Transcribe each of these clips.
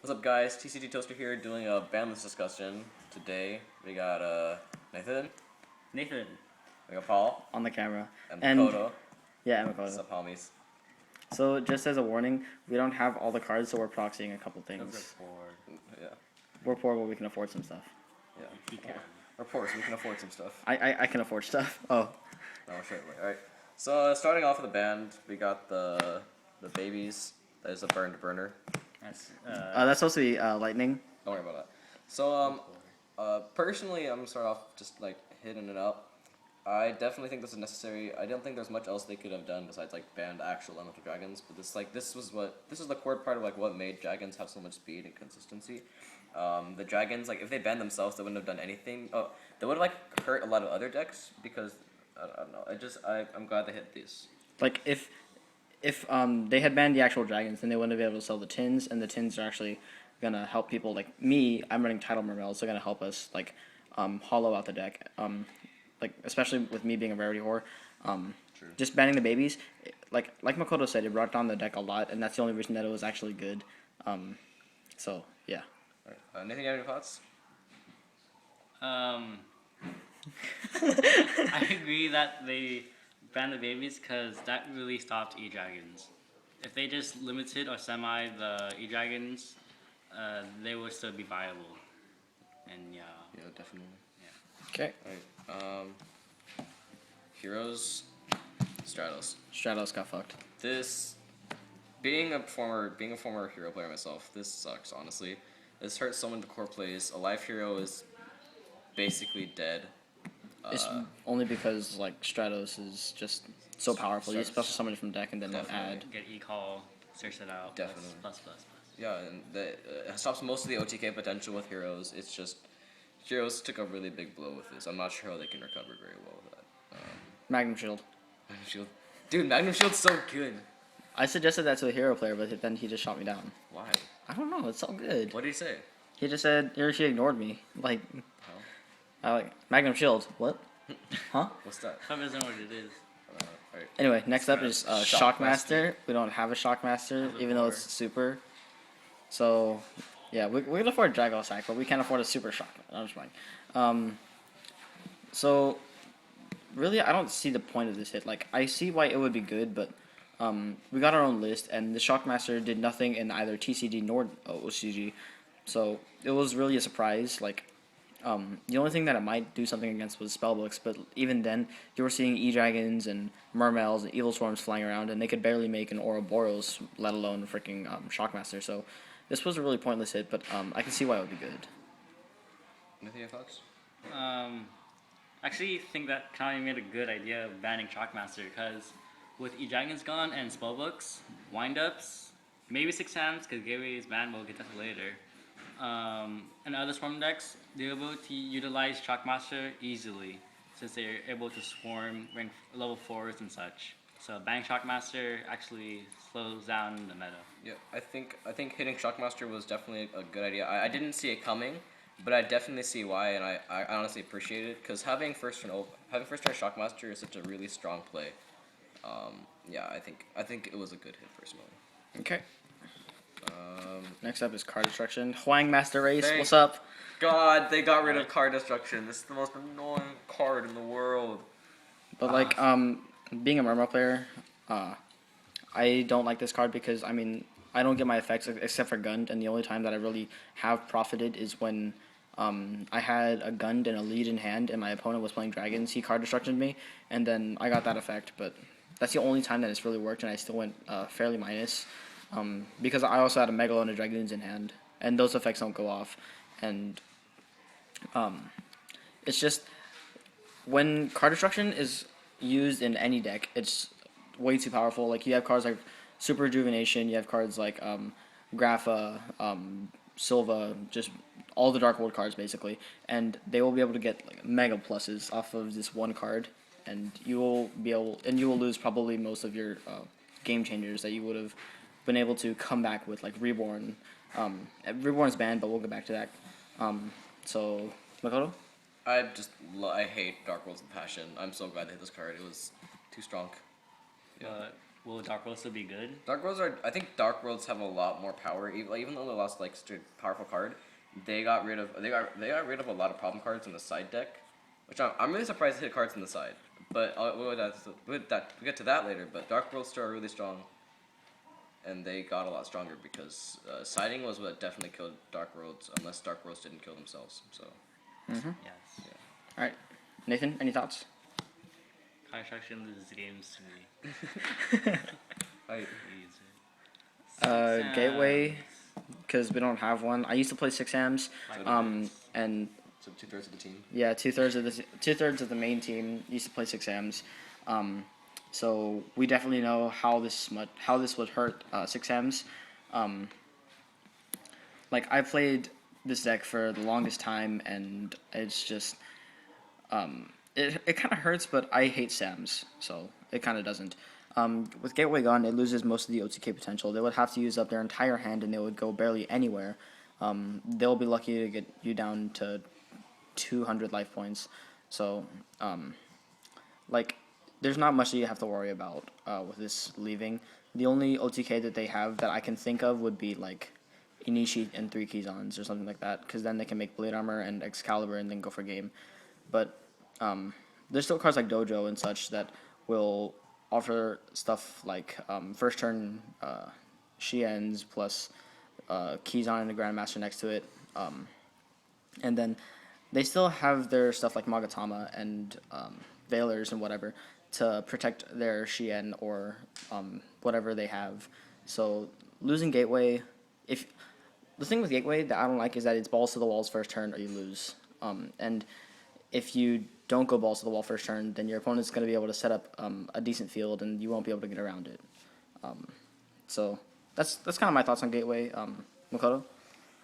What's up, guys? TCGToaster here doing a Banlist discussion. Today we got Nathan, Nathan. we got Paul, on the camera. and And Makoto. yeah, What's Makoto. up, homies? So just as a warning, we don't have all the cards, so we're proxying a couple Those things. are poor. Yeah, We're poor, but we can afford some stuff. yeah. He can. We're poor, so we can afford some stuff. I can afford stuff. Oh, No, sure. Alright. So starting off with the band, we got the babies. That is a burner. that's supposed to be lightning. Don't worry about that. So personally, I'm gonna start off just like hitting it up. I definitely think this is necessary. I don't think there's much else they could have done besides like banned actual elemental dragons. But this was the core part of like what made dragons have so much speed and consistency. The dragons, like if they banned themselves, they wouldn't have done anything. Oh, they would have like hurt a lot of other decks because I don't know. I'm glad they hit these. Like if they had banned the actual dragons, then they wouldn't have been able to sell the tins, and the tins are actually gonna help people like me. I'm running title mermails, so they're gonna help us like hollow out the deck. Like especially with me being a rarity whore. True. Just banning the babies, like Makoto said, it brought down the deck a lot, and that's the only reason that it was actually good. So yeah. Alright. Nathan, you have any thoughts? I agree that they banned the babies because that really stopped E-Dragons. If they just limited or semi the E-Dragons, they would still be viable. And yeah. Yeah, definitely. Okay. Alright. Heroes, Stratos. Stratos got fucked. This being a former hero player myself, this sucks honestly. This hurts so many core plays. A life hero is basically dead. It's only because like Stratos is just so powerful. You special summon it from deck and then add. Get E-Call, search it out. Definitely. Plus. Yeah, and it stops most of the OTK potential with heroes. It's just heroes took a really big blow with this. I'm not sure how they can recover very well with that. Magnum Shield. Magnum Shield, dude, Magnum Shield's so good. I suggested that to a hero player, but then he just shot me down. Why? I don't know. It's so good. What did he say? He just said, or he ignored me. Like, How? I like Magnum Shield. What? Huh? What's that? Probably doesn't know what it is. Alright. Anyway, next up is Shockmaster. Shockmaster. We don't have a Shockmaster, even though it's super. So, yeah, we can afford Drago Sack, but we can't afford a super Shockmaster. I'm just playing. So, really, I don't see the point of this hit. Like, I see why it would be good, but we got our own list, and the Shockmaster did nothing in either TCG nor OCG. So, it was really a surprise. Like, the only thing that it might do something against was spellbooks, but even then, you were seeing E-Dragons and Mermails and Evil Swarms flying around, and they could barely make an Ouroboros, let alone freaking Shockmaster. So, this was a really pointless hit, but I can see why it would be good. Anything your thoughts? Actually think that kind of made a good idea of banning Shockmaster because with E-Dragons gone and spellbooks, windups, maybe 6 hands because Gateway is banned, but we'll get that later. And other swarm decks, they're able to utilize Shockmaster easily since they're able to swarm rank level 4s and such. So banning Shockmaster actually slows down the meta. Yeah, I think hitting Shockmaster was definitely a good idea. I didn't see it coming, but I definitely see why, and I honestly appreciate it because having first turn Shockmaster is such a really strong play. Yeah, I think it was a good hit personally. Okay. Next up is Card Destruction. Huang Master Race, Thank what's up? God, they got rid of Card Destruction. This is the most annoying card in the world. But like, being a Murmur player, I don't like this card because, I mean, I don't get my effects except for Gund, and the only time that I really have profited is when I had a Gund and a lead in hand, and my opponent was playing Dragons. He Card Destructed me, and then I got that effect, but that's the only time that it's really worked, and I still went fairly minus. Because I also had a Megalo and a Dragoons in hand, and those effects don't go off. And it's just, when Card Destruction is used in any deck, it's way too powerful. Like, you have cards like Super Rejuvenation, you have cards like Grapha, Silva, just all the Dark World cards, basically. And they will be able to get like mega pluses off of this one card, and you will lose probably most of your game changers that you would have been able to come back with, like Reborn. Reborn's banned, but we'll get back to that. So, Makoto? I hate Dark Worlds with passion. I'm so glad they hit this card. It was too strong. Yeah. will Dark World still be good? Dark Worlds are. I think Dark Worlds have a lot more power. Even though they lost like such a powerful card, they got rid of a lot of problem cards in the side deck, which I'm really surprised they hit cards in the side. But we'll get to that later. But Dark Worlds still are really strong, and they got a lot stronger because siding was what definitely killed Dark Worlds, unless Dark Worlds didn't kill themselves. So. Mm-hmm. Yes. All right, Nathan, any thoughts? Construction loses games to me. Gateway, because we don't have one. I used to play 6Ms, and So 2/3 of the team. yeah, two-thirds of the main team used to play 6Ms. So we definitely know how this would hurt 6Ms. Like I played this deck for the longest time, and it's just it kind of hurts, but I hate SAMs, so it kind of doesn't. With Gateway gone, it loses most of the OTK potential. They would have to use up their entire hand, and they would go barely anywhere. They'll be lucky to get you down to 200 life points. So, like, there's not much that you have to worry about with this leaving. The only OTK that they have that I can think of would be, like, Inishi and 3 Keyzons or something like that, because then they can make Blade Armor and Excalibur and then go for game. But there's still cards like Dojo and such that will offer stuff like first turn Shiens plus Keyzon and a Grandmaster next to it. And then they still have their stuff like Magatama and Veilers and whatever to protect their Shien or whatever they have. So losing Gateway, the thing with Gateway that I don't like is that it's balls to the walls first turn or you lose. And if you don't go balls to the wall first turn, then your opponent's going to be able to set up a decent field, and you won't be able to get around it. So that's kind of my thoughts on Gateway. Makoto?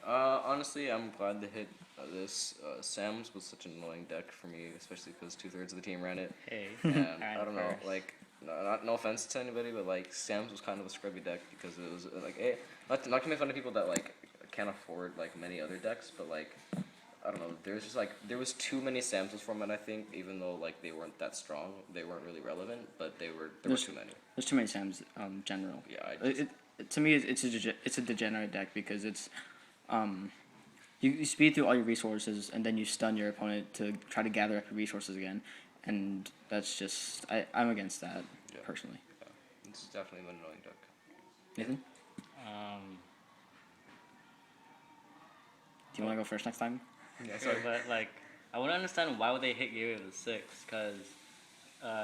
Honestly, I'm glad they hit this. Sam's was such an annoying deck for me, especially because 2/3 of the team ran it. Hey. And I don't know, like, no offense to anybody, but like Sam's was kind of a scrubby deck because it was like, not to make fun of people that like can't afford like many other decks, but like. I don't know. There was too many Sams this format. I think, even though like they weren't that strong, they weren't really relevant. But there were too many. There's too many Sams. General. Yeah. To me, it's a degenerate deck because it's you speed through all your resources and then you stun your opponent to try to gather up your resources again, and that's just I'm against that personally. Yeah. It's definitely an annoying deck. Nathan, do you want to go first next time? Yeah, sorry. But like, I wouldn't understand why would they hit Gateway with a 6, because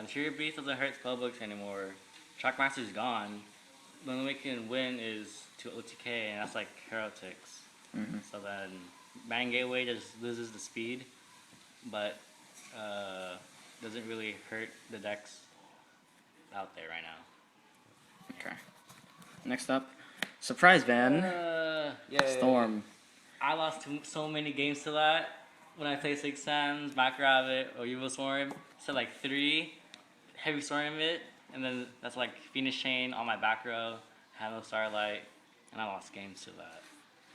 Interior Beast doesn't hurt spellbooks anymore. Shockmaster's gone. The only way you can win is to OTK, and that's like Heretics. Mm-hmm. So then, Bang Gateway just loses the speed, but doesn't really hurt the decks out there right now. Okay. Next up, surprise ban. Storm. I lost so many games to that when I played 6 Sands, Back Rabbit, or Evil Storm. So like 3 Heavy Storm it, and then that's like Phoenix Chain on my back row, Halo Starlight, and I lost games to that.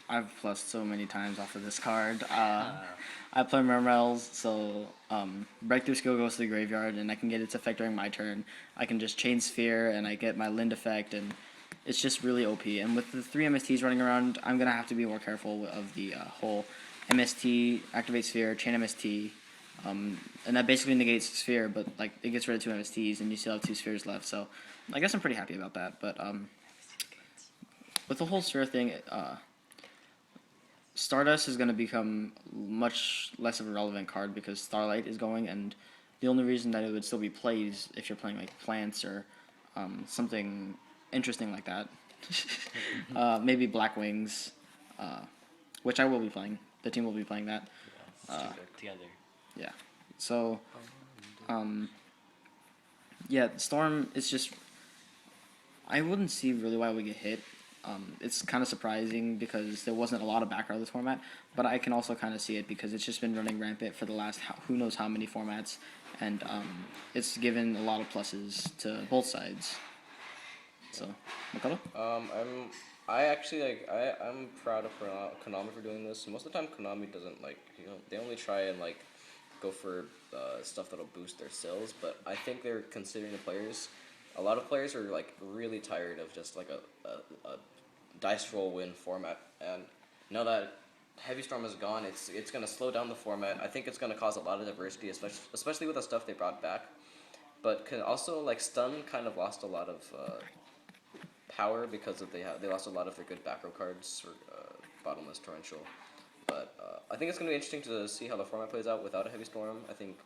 I've plussed so many times off of this card. I play Mermels, so Breakthrough Skill goes to the graveyard, and I can get its effect during my turn. I can just Chain Sphere, and I get my Lind effect, and it's just really OP. And with the 3 MSTs running around, I'm going to have to be more careful of the whole MST, Activate Sphere, Chain MST, and that basically negates Sphere, but like it gets rid of 2 MSTs, and you still have 2 Spheres left, so I guess I'm pretty happy about that. But with the whole Sphere thing, Stardust is going to become much less of a relevant card because Starlight is going, and the only reason that it would still be played is if you're playing like Plants or something interesting like that. Maybe Black Wings, which I will be playing. The team will be playing that. Together. Yeah. So, yeah, Storm is just... I wouldn't see really why we get hit. It's kind of surprising because there wasn't a lot of background of this format, but I can also kind of see it because it's just been running rampant for the last who knows how many formats, and it's given a lot of pluses to both sides. So, Makoto? I'm proud of Konami for doing this. Most of the time, Konami doesn't they only try and go for stuff that'll boost their sales. But I think they're considering the players a lot of players are like really tired of just like a dice roll win format, and now that Heavy Storm is gone, it's gonna slow down the format. I think it's gonna cause a lot of diversity, especially with the stuff they brought back. But can also like Stun kind of lost a lot of power because of they lost a lot of their good back row cards for Bottomless Torrential. But I think it's gonna be interesting to see how the format plays out without a Heavy Storm. I think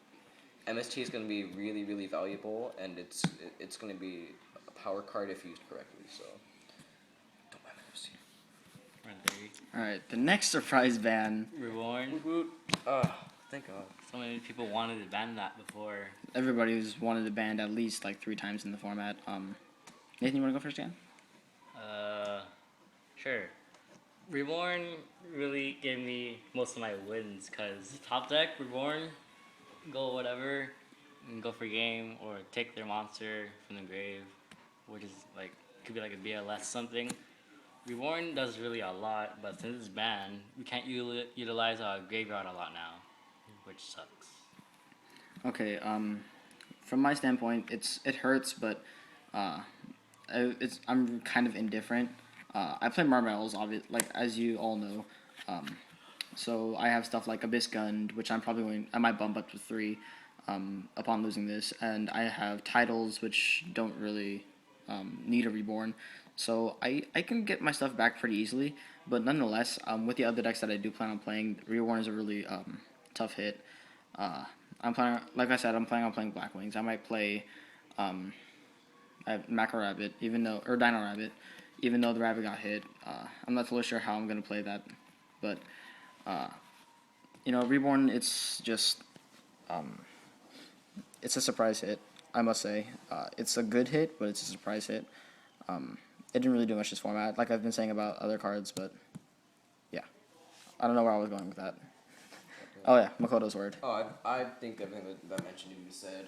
MST is gonna be really really valuable, and it's gonna be a power card if used correctly. So don't buy MST. All right, the next surprise ban. Reborn. Thank God. So many people wanted to ban that before. Everybody's wanted to ban at least like 3 times in the format. Nathan, you want to go first again? Sure. Reborn really gave me most of my wins because top deck, Reborn, go whatever, and go for game or take their monster from the grave, which is like, could be like a BLS something. Reborn does really a lot, but since it's banned, we can't utilize our graveyard a lot now, which sucks. Okay, from my standpoint, it hurts, but I'm kind of indifferent. I play Marmels, obviously, like as you all know. So I have stuff like Abyss Gun, which I might bump up to 3 upon losing this, and I have titles which don't really need a Reborn. So I can get my stuff back pretty easily, but nonetheless, with the other decks that I do plan on playing, Reborn is a really tough hit. Like I said, I'm planning on playing Black Wings. I might play Macro Rabbit, or Dino Rabbit, even though the rabbit got hit. I'm not totally sure how I'm gonna play that, but Reborn, it's just it's a surprise hit, I must say. It's a good hit, but it's a surprise hit. It didn't really do much this format, like I've been saying about other cards, but yeah, I don't know where I was going with that. Oh yeah, Makoto's word. Oh, I think everything that mentioned you said.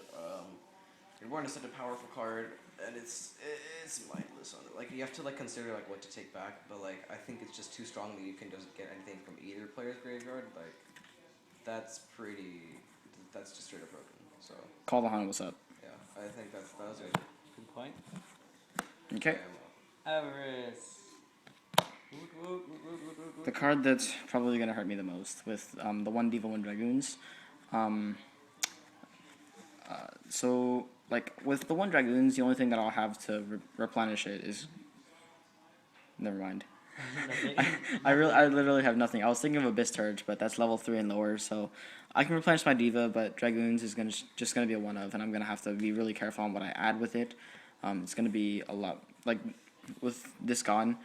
Reborn is such a powerful card, and it's mindless on it. Like you have to like consider like what to take back, but like I think it's just too strong that you can just get anything from either player's graveyard. Like that's just straight up broken. So Call the Hana, what's up? yeah, I think that was a Good point. Okay. Avarice. The card that's probably going to hurt me the most with the 1 Diva 1 Dragoons. So, like, with the 1 Dragoons, the only thing that I'll have to replenish it is... Never mind. I literally have nothing. I was thinking of Abyss Turge, but that's level 3 and lower, so I can replenish my Diva, but Dragoons is just going to be a 1-of, and I'm going to have to be really careful on what I add with it. It's going to be a lot... Like, with this gone...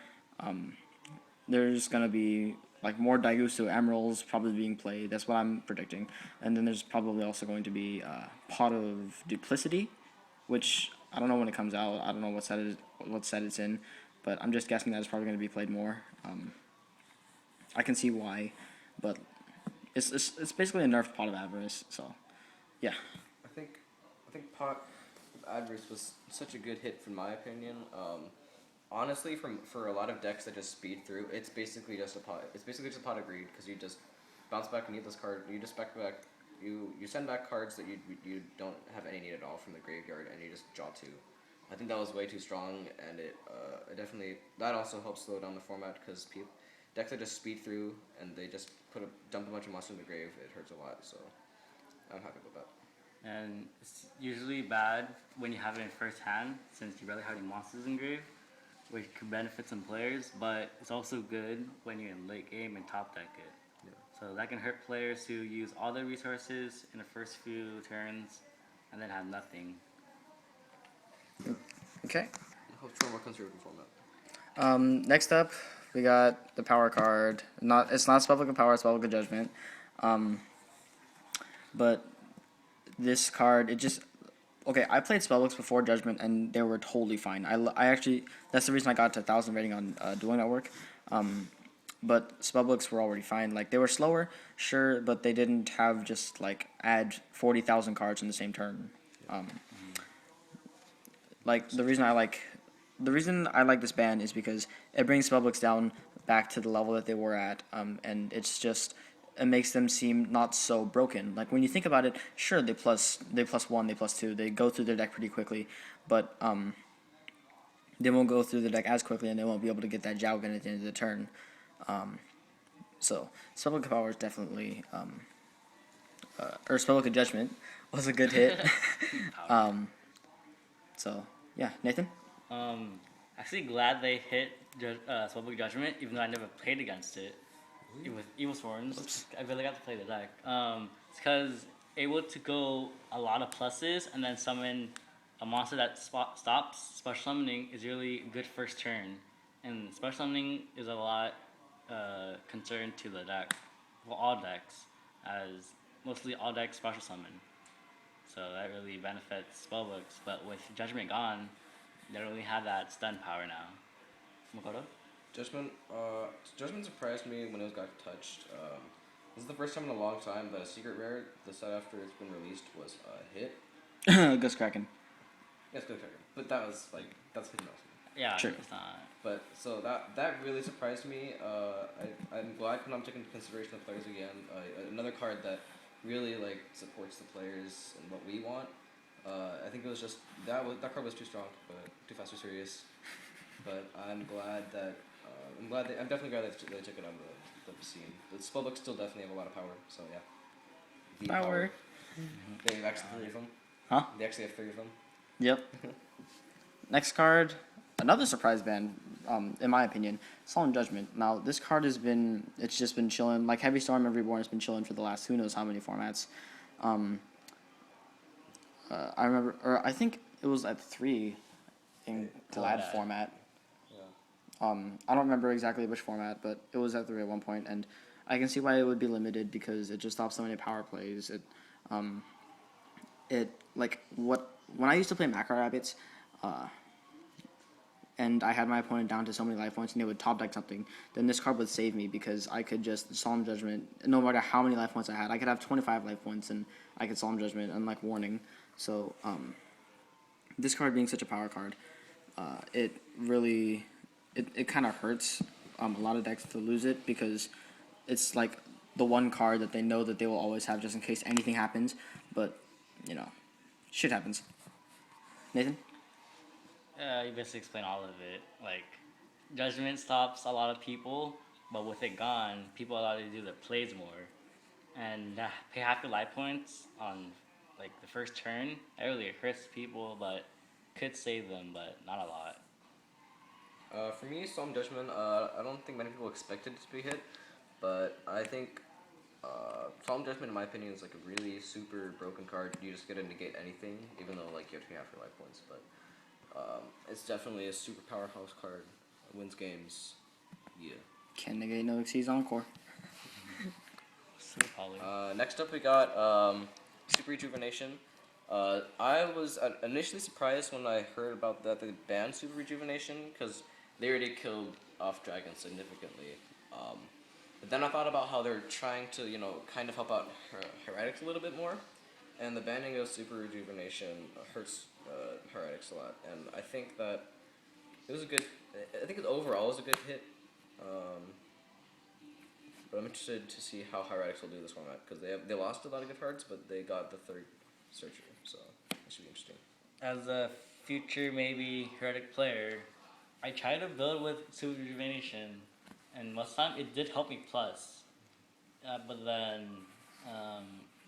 there's going to be like more Daigustu Emeralds probably being played. That's what I'm predicting. And then there's probably also going to be Pot of Duplicity, which I don't know when it comes out. I don't know what set it's in, but I'm just guessing that it's probably going to be played more. I can see why, but it's basically a nerfed Pot of Avarice. So, yeah. I think Pot of Avarice was such a good hit from my opinion. Honestly, for a lot of decks that just speed through, it's basically just a pot. It's basically just a pot of greed because you just bounce back and need this card. You just you send back cards that you don't have any need at all from the graveyard, and you just draw 2. I think that was way too strong, and it definitely that also helps slow down the format because decks that just speed through and they just dump a bunch of monsters in the grave. It hurts a lot, so I'm happy with that. And it's usually bad when you have it in first hand since you barely have any monsters in grave, which could benefit some players, but it's also good when you're in late game and top deck it. Yeah. So that can hurt players who use all their resources in the first few turns and then have nothing. Okay. I hope for a more conservative format. Next up, we got the power card. It's not Spellbook of Power, it's Spellbook of Judgment. But this card, okay, I played Spellbooks before Judgment, and they were totally fine. I actually, that's the reason I got to 1,000 rating on Dueling Network. But Spellbooks were already fine. Like, they were slower, sure, but they didn't have just, like, add 40,000 cards in the same turn. Like, the reason I like this ban is because it brings Spellbooks down back to the level that they were at, and it's just, it makes them seem not so broken. Like when you think about it, sure they plus 1, they plus 2, they go through their deck pretty quickly, but they won't go through the deck as quickly, and they won't be able to get that Jowgen at the end of the turn. So Spellbook Power is definitely or Spellbook of Judgment was a good hit. So yeah, Nathan. Actually glad they hit Spellbook Judgment, even though I never played against it. With Evil Swarms, Oops. I really got to play the deck. It's because able to go a lot of pluses and then summon a monster that stops special summoning is really a good first turn. And special summoning is a lot concerned to the deck, for all decks, as mostly all decks special summon. So that really benefits spellbooks. But with Judgment gone, they don't really have that stun power now. Makoto? Judgment surprised me when it got touched. This is the first time in a long time that a secret rare, the set after it's been released, was a hit. Ghost Kraken. Yes, good Kraken. But that was that's hidden also. Yeah, True. it's not. But so that really surprised me. I'm glad Konami took into consideration the players again. Another card that really supports the players and what we want. I think it was just that card was too strong, but too fast, too serious. But I'm definitely glad they took it on the scene. The spellbooks still definitely have a lot of power. So yeah. The Power. They have actually 3 of them. Huh? They actually have 3 of them. Yep. Next card, another surprise ban, in my opinion, Solemn Judgment. Now, this card it's just been chilling. Like Heavy Storm and Reborn has been chilling for the last who knows how many formats. I remember, or I think it was at 3 in Glad format. Yeah. I don't remember exactly which format, but it was at 3 at one point, and I can see why it would be limited because it just stops so many power plays. When I used to play Macro Rabbits, and I had my opponent down to so many life points and they would top deck something, then this card would save me because I could just Solemn Judgment, no matter how many life points I had. I could have 25 life points and I could Solemn Judgment, unlike Warning. So, this card being such a power card, it really, it kind of hurts a lot of decks to lose it because it's like the one card that they know that they will always have just in case anything happens, but, shit happens. Nathan? You basically explain all of it. Like, Judgment stops a lot of people, but with it gone, people are allowed to do the plays more. And pay half your life points on, the first turn, it really hurts people, but could save them, but not a lot. For me, Solemn Judgment, I don't think many people expected it to be hit, but I think Solemn Judgment, in my opinion, is a really super broken card. You just get to negate anything, even though you have to pay half your life points. But it's definitely a super powerhouse card. It wins games. Yeah. Can negate no exceeds Encore. Super poly. Next up, we got Super Rejuvenation. I was initially surprised when I heard about that they banned Super Rejuvenation because they already killed off dragons significantly. But then I thought about how they're trying to, kind of help out Heretics a little bit more, and the banning of Super Rejuvenation hurts Heretics a lot. And I think that it was I think it overall was a good hit. But I'm interested to see how Heretics will do this format because they lost a lot of good cards, but they got the 3rd Searcher, so it should be interesting. As a future maybe Heretic player, I tried to build with Super Rejuvenation, and most of the time it did help me plus. But then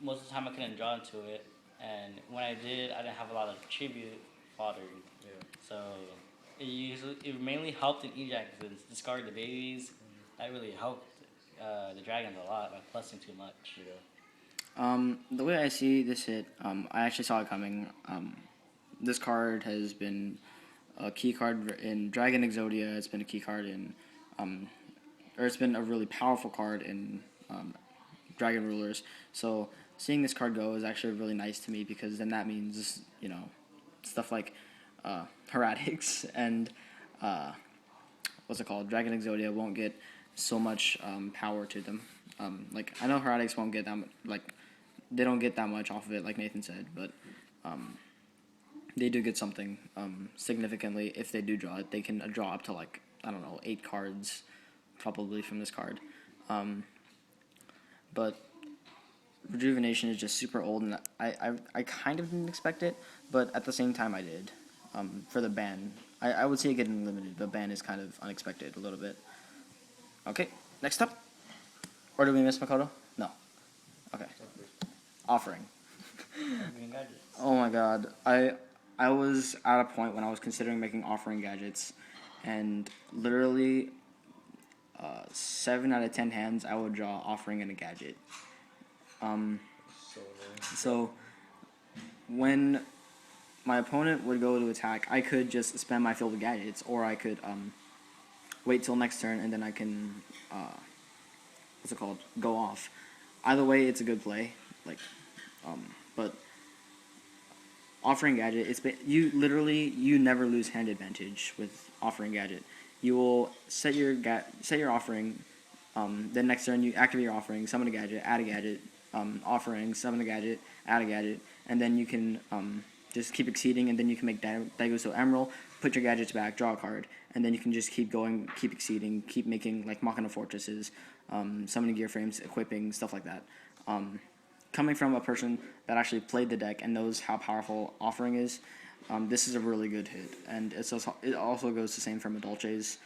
most of the time I couldn't draw into it, and when I did, I didn't have a lot of tribute fodder. Yeah. So it mainly helped in Eject because discard the babies. That really helped the dragons a lot by plusing too much. Yeah. The way I see this hit, I actually saw it coming. This card has been a key card in Dragon Exodia. It's been a key card in, or it's been a really powerful card in Dragon Rulers. So seeing this card go is actually really nice to me because then that means stuff like Heretics and what's it called? Dragon Exodia won't get so much power to them. I know Heretics won't get that much, they don't get that much off of it, like Nathan said, but they do get something significantly if they do draw it. They can draw up to 8 cards probably from this card. but Rejuvenation is just super old, and I kind of didn't expect it, but at the same time I did. For the ban, I would say it getting limited, but ban is kind of unexpected a little bit. Okay, next up. Or did we miss Makoto? No. Okay. Offering. Oh my god. I was at a point when I was considering making offering gadgets, and literally 7 out of 10 hands I would draw offering and a gadget. So when my opponent would go to attack, I could just spam my field with gadgets, or I could wait till next turn and then I can what's it called, go off. Either way, it's a good play. Like, but offering gadget, you never lose hand advantage with offering gadget. You will set your offering. Then next turn you activate your offering, summon a gadget, add a gadget, offering, summon a gadget, add a gadget, and then you can just keep exceeding, and then you can make Daiguso Emerald, put your gadgets back, draw a card, and then you can just keep going, keep exceeding, keep making like Machina Fortresses, summoning gear frames, equipping, stuff like that. Coming from a person that actually played the deck and knows how powerful offering is, this is a really good hit, and it also goes the same for Madolches.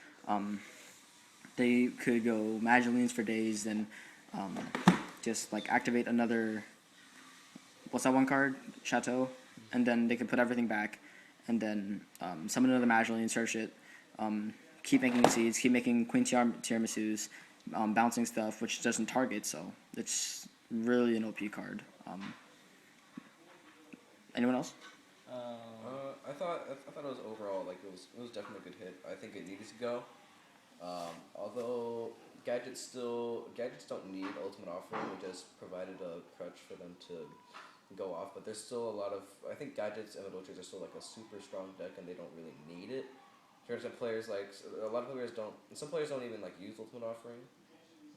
They could go Magdalenes for days, then just like activate another, what's that one card? Chateau, and then they can put everything back, and then summon another Magdalene, search it, keep making seeds, keep making Queen Tiramisus, bouncing stuff, which doesn't target, so it's really an OP card. Anyone else? I thought it was overall like it was definitely a good hit. I think it needed to go. Although gadgets don't need ultimate offering. It just provided a crutch for them to go off. But there's still a lot of, I think gadgets and Madolches are still like a super strong deck, and they don't really need it. There's players like a lot of players don't. Some players don't even like use ultimate offering.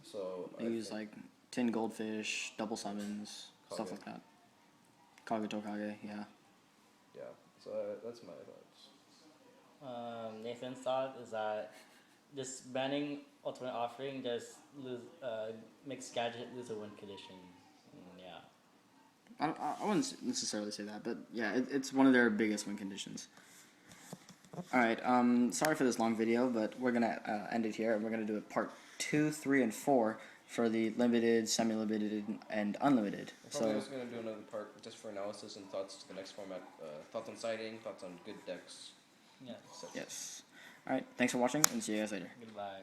So They use like 10 goldfish, double summons, stuff like that. Kage, yeah. Yeah, so that's my thoughts. Nathan's thought is that just banning ultimate offering just makes gadget lose a win condition. Yeah. I wouldn't necessarily say that, but yeah, it's one of their biggest win conditions. Alright, sorry for this long video, but we're going to end it here, and we're going to do a part 2, 3, and 4 for the limited, semi-limited, and unlimited. We're probably also going to do another part just for analysis and thoughts to the next format, thoughts on siding, thoughts on good decks. Yeah. Yes. Alright, thanks for watching, and see you guys later. Goodbye.